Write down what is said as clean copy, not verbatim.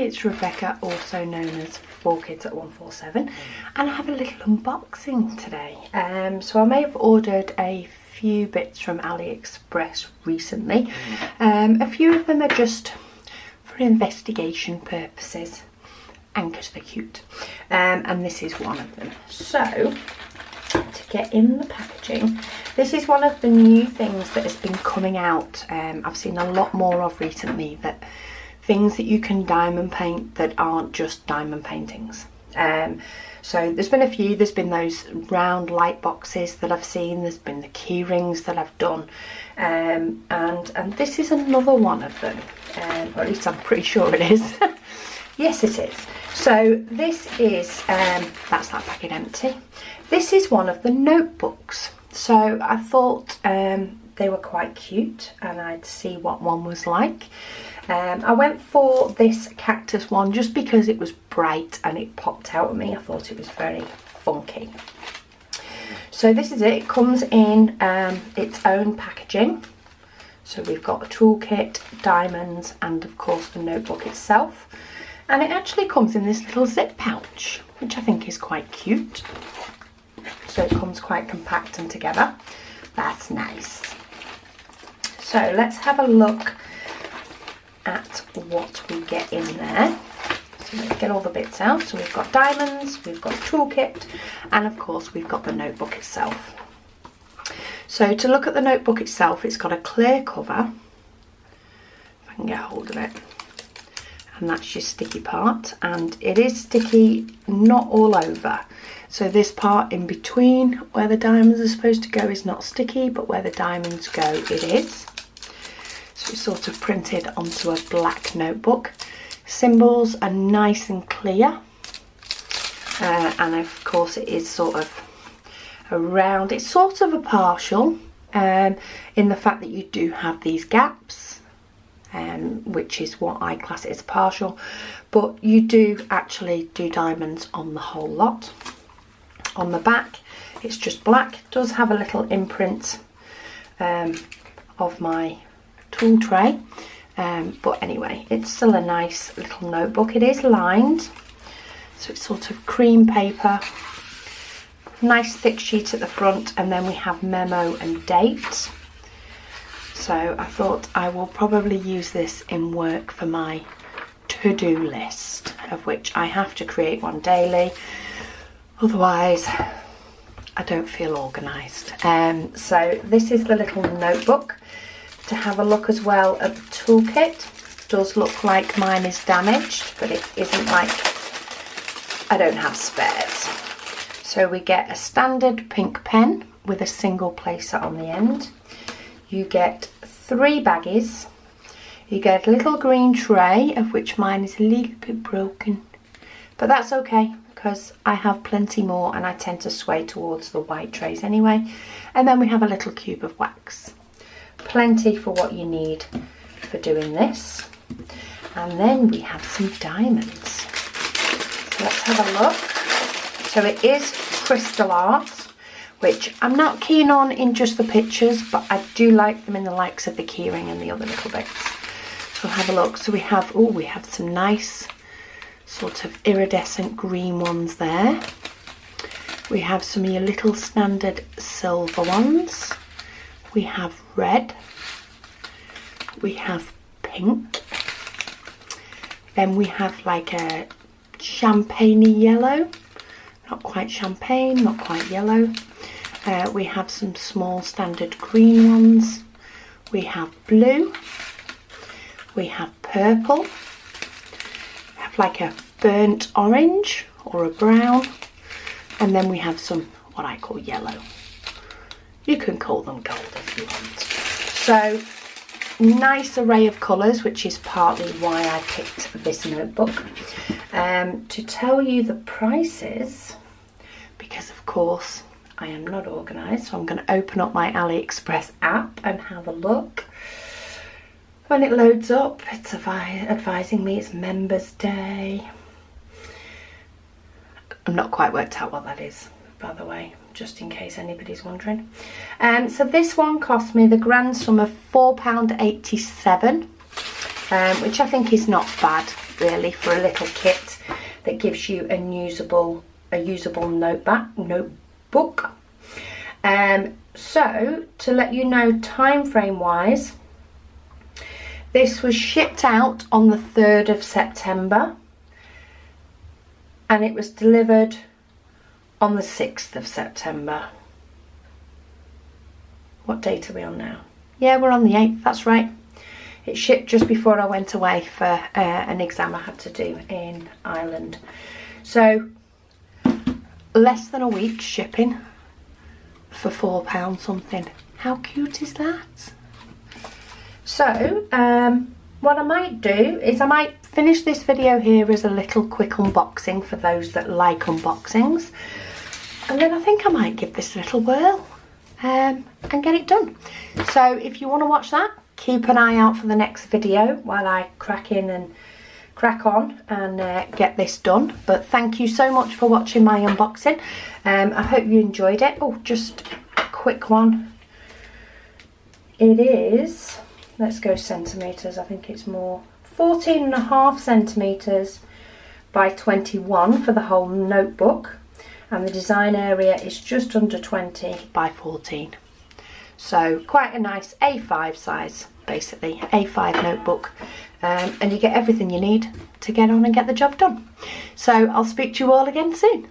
it's Rebecca, also known as 4Kids at 147, and I have a little unboxing today. So I may have ordered a few bits from AliExpress recently. A few of them are just for investigation purposes and because they're cute, and this is one of them. So to get in the packaging, this is one of the new things that has been coming out. I've seen a lot more of recently, that things that you can diamond paint that aren't just diamond paintings. So there's been a few. There's been those round light boxes that I've seen. There's been the key rings that I've done, and this is another one of them, or at least I'm pretty sure it is. Yes, it is. So this is that's that packet empty. This is one of the notebooks. So I thought they were quite cute, and I'd see what one was like. I went for this Cactus one just because it was bright and it popped out at me. I thought it was very funky. So this is it. It comes in its own packaging. So we've got a toolkit, diamonds, and of course the notebook itself. And it actually comes in this little zip pouch, which I think is quite cute. So it comes quite compact and together. That's nice. So let's have a look at what we get in there. So let's get all the bits out. So we've got diamonds, we've got a toolkit, and of course we've got the notebook itself. So to look at the notebook itself, it's got a clear cover, if I can get hold of it, and that's your sticky part, and it is sticky not all over. So this part in between where the diamonds are supposed to go is not sticky, but where the diamonds go it is. So it's sort of printed onto a black notebook. Symbols are nice and clear, and of course it is sort of a round, it's sort of a partial, in the fact that you do have these gaps, which is what I class it as partial, but you do actually do diamonds on the whole lot. On the back it's just black. It does have a little imprint of my tool tray, but anyway, it's still a nice little notebook. It is lined, so it's sort of cream paper, nice thick sheet at the front, and then we have memo and date. So I thought I will probably use this in work for my to-do list, of which I have to create one daily, otherwise I don't feel organised. So this is the little notebook. To have a look as well at the toolkit, it does look like mine is damaged, but it isn't, like I don't have spares. So we get a standard pink pen with a single placer on the end. You get 3 baggies. You get a little green tray, of which mine is a little bit broken, but that's okay because I have plenty more and I tend to sway towards the white trays anyway. And then we have a little cube of wax. Plenty for what you need for doing this. And then we have some diamonds. So let's have a look. So it is crystal art, which I'm not keen on in just the pictures, but I do like them in the likes of the keyring and the other little bits. So have a look. So we have, oh, we have some nice sort of iridescent green ones there. We have some of your little standard silver ones. We have red, we have pink, then we have like a champagne-y yellow, not quite champagne, not quite yellow. We have some small standard green ones, we have blue, we have purple, we have like a burnt orange or a brown, and then we have some what I call yellow. You can call them gold if you want. So nice array of colours, which is partly why I picked this notebook. To tell you the prices, because of course I am not organised, so I'm going to open up my AliExpress app and have a look. When it loads up, it's advising me it's Members Day. I'm not quite worked out what that is, by the way, just in case anybody's wondering. So this one cost me the grand sum of £4.87, which I think is not bad really for a little kit that gives you a usable notebook. So to let you know time frame wise, this was shipped out on the 3rd of September and it was delivered on the 6th of September. What date are we on now? Yeah, we're on the 8th, that's right. It shipped just before I went away for an exam I had to do in Ireland. So less than a week shipping for £4 something. How cute is that? So what I might do is I might finish this video here as a little quick unboxing for those that like unboxings, and then I think I might give this a little whirl and get it done. So if you want to watch that, keep an eye out for the next video while I crack on and get this done. But thank you so much for watching my unboxing. I hope you enjoyed it. Oh, just a quick one. It is, let's go centimetres, I think it's more, 14.5 centimetres by 21 for the whole notebook, and the design area is just under 20 by 14. So quite a nice A5 size, basically, A5 notebook, and you get everything you need to get on and get the job done. So I'll speak to you all again soon.